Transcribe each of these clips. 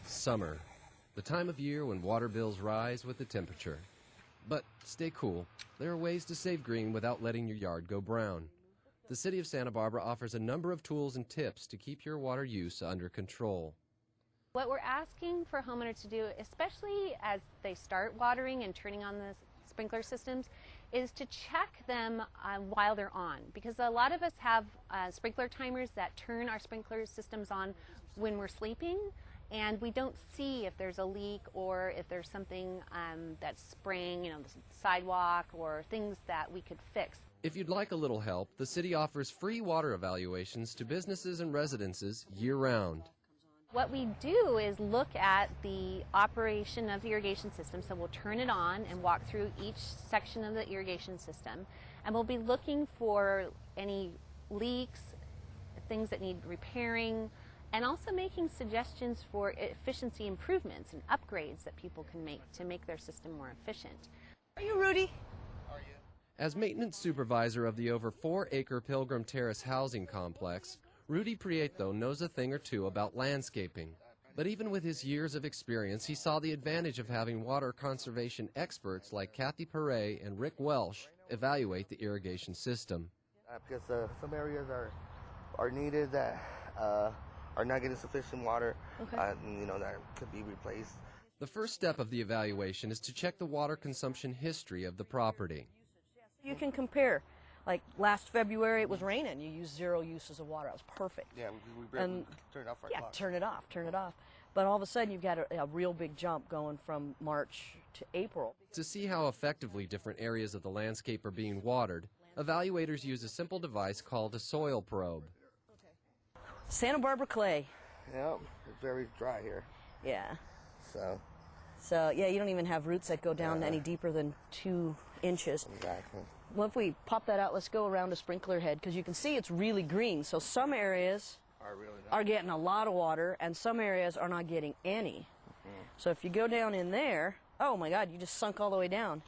Summer, the time of year when water bills rise with the temperature. But stay cool. There are ways to save green without letting your yard go brown. The City of Santa Barbara offers a number of tools and tips to keep your water use under control. What we're asking for homeowners to do, especially as they start watering and turning on the sprinkler systems, is to check them while they're on. Because a lot of us have sprinkler timers that turn our sprinkler systems on when we're sleeping, and we don't see if there's a leak or if there's something that's spraying, the sidewalk, or things that we could fix. If you'd like a little help, the city offers free water evaluations to businesses and residences year-round. What we do is look at the operation of the irrigation system, so we'll turn it on and walk through each section of the irrigation system, and we'll be looking for any leaks, things that need repairing, and also making suggestions for efficiency improvements and upgrades that people can make to make their system more efficient. Are you Rudy? Are you? As maintenance supervisor of the over 4-acre Pilgrim Terrace housing complex, Rudy Prieto knows a thing or two about landscaping. But even with his years of experience, he saw the advantage of having water conservation experts like Kathy Perret and Rick Welsh evaluate the irrigation system. Because some areas are needed that are not getting sufficient water, that could be replaced. The first step of the evaluation is to check the water consumption history of the property. You can compare. Like last February, it was raining. You used 0 uses of water. It was perfect. Yeah, we turned it off our clock. Turn it off. But all of a sudden, you've got a real big jump going from March to April. To see how effectively different areas of the landscape are being watered, evaluators use a simple device called a soil probe. Santa Barbara clay. Yep, it's very dry here. Yeah. So yeah, you don't even have roots that go down any deeper than 2 inches. Exactly. Well, if we pop that out, let's go around a sprinkler head, because you can see it's really green. So some areas are getting a lot of water, and some areas are not getting any. So if you go down in there, oh my God, you just sunk all the way down.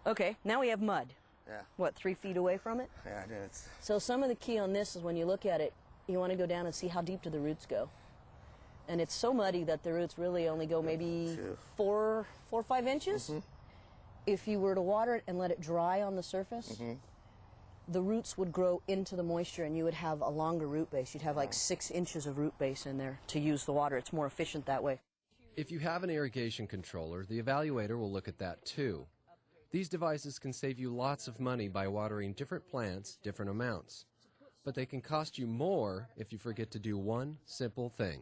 Okay, now we have mud. Yeah. What, 3 feet away from it? Yeah, it is. So some of the key on this is when you look at it, you want to go down and see how deep do the roots go. And it's so muddy that the roots really only go maybe 4 or 5 inches. If you were to water it and let it dry on the surface, the roots would grow into the moisture and you would have a longer root base. You'd have like 6 inches of root base in there to use the water. It's more efficient that way. If you have an irrigation controller, the evaluator will look at that too. These devices can save you lots of money by watering different plants, different amounts. But they can cost you more if you forget to do one simple thing.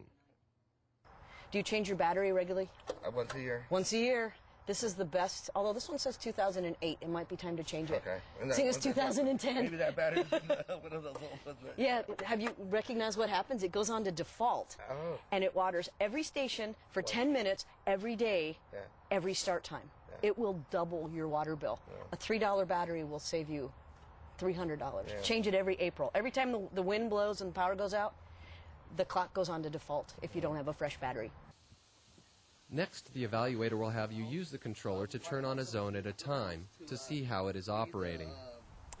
Do you change your battery regularly? Once a year. Once a year. This is the best, although this one says 2008. It might be time to change it. Okay. I think it's 2010. Maybe that battery's one of those old ones. Yeah, have you recognized what happens? It goes on to default. Oh. And it waters every station for 10 minutes every day, every start time. Yeah. It will double your water bill. Yeah. A $3 battery will save you $300. Yeah. Change it every April. Every time the wind blows and the power goes out, the clock goes on to default if you don't have a fresh battery. Next, the evaluator will have you use the controller to turn on a zone at a time to see how it is operating.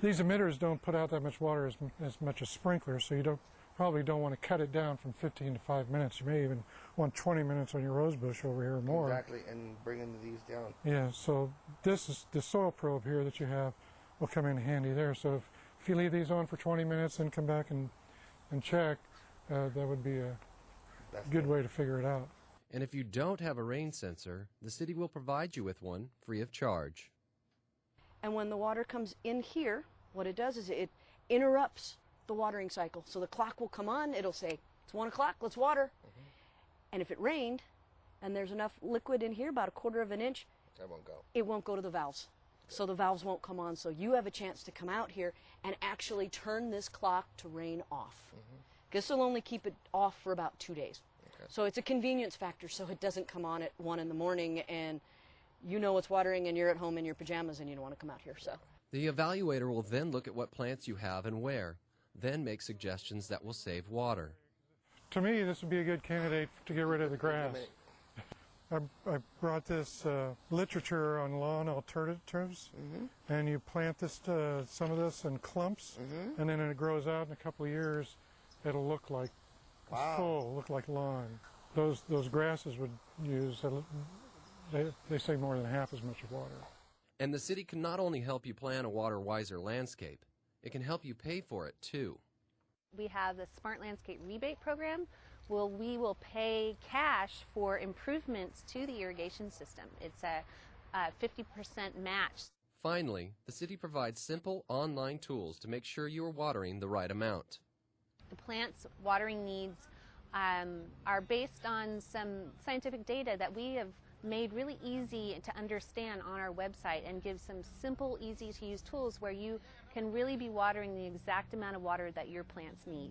These emitters don't put out that much water as much as sprinklers, so you probably don't want to cut it down from 15 to 5 minutes. You may even want 20 minutes on your rose bush over here or more. Exactly, and bringing these down. Yeah, so this is the soil probe here that you have will come in handy there. So if you leave these on for 20 minutes and come back and check, that would be a good way to figure it out. And if you don't have a rain sensor, the city will provide you with one free of charge. And when the water comes in here, what it does is it interrupts the watering cycle. So the clock will come on, it'll say, it's 1 o'clock, let's water. And if it rained and there's enough liquid in here, about 1/4 of an inch, it won't go to the valves. So the valves won't come on. So you have a chance to come out here and actually turn this clock to rain off. This will only keep it off for about 2 days. So it's a convenience factor, so it doesn't come on at 1 in the morning and you know it's watering and you're at home in your pajamas and you don't want to come out here. So the evaluator will then look at what plants you have and where, then make suggestions that will save water. To me, this would be a good candidate to get rid of the grass. I brought this literature on lawn alternatives, and you plant this some of this in clumps, and then it grows out in a couple of years. It'll look like look like lawn. those grasses would use, they say more than half as much water. And the city can not only help you plan a water-wiser landscape, it can help you pay for it too. We have the Smart Landscape Rebate Program. We will pay cash for improvements to the irrigation system. It's a 50% match. Finally, the city provides simple online tools to make sure you are watering the right amount. The plant's watering needs are based on some scientific data that we have made really easy to understand on our website, and give some simple, easy to use tools where you can really be watering the exact amount of water that your plants need.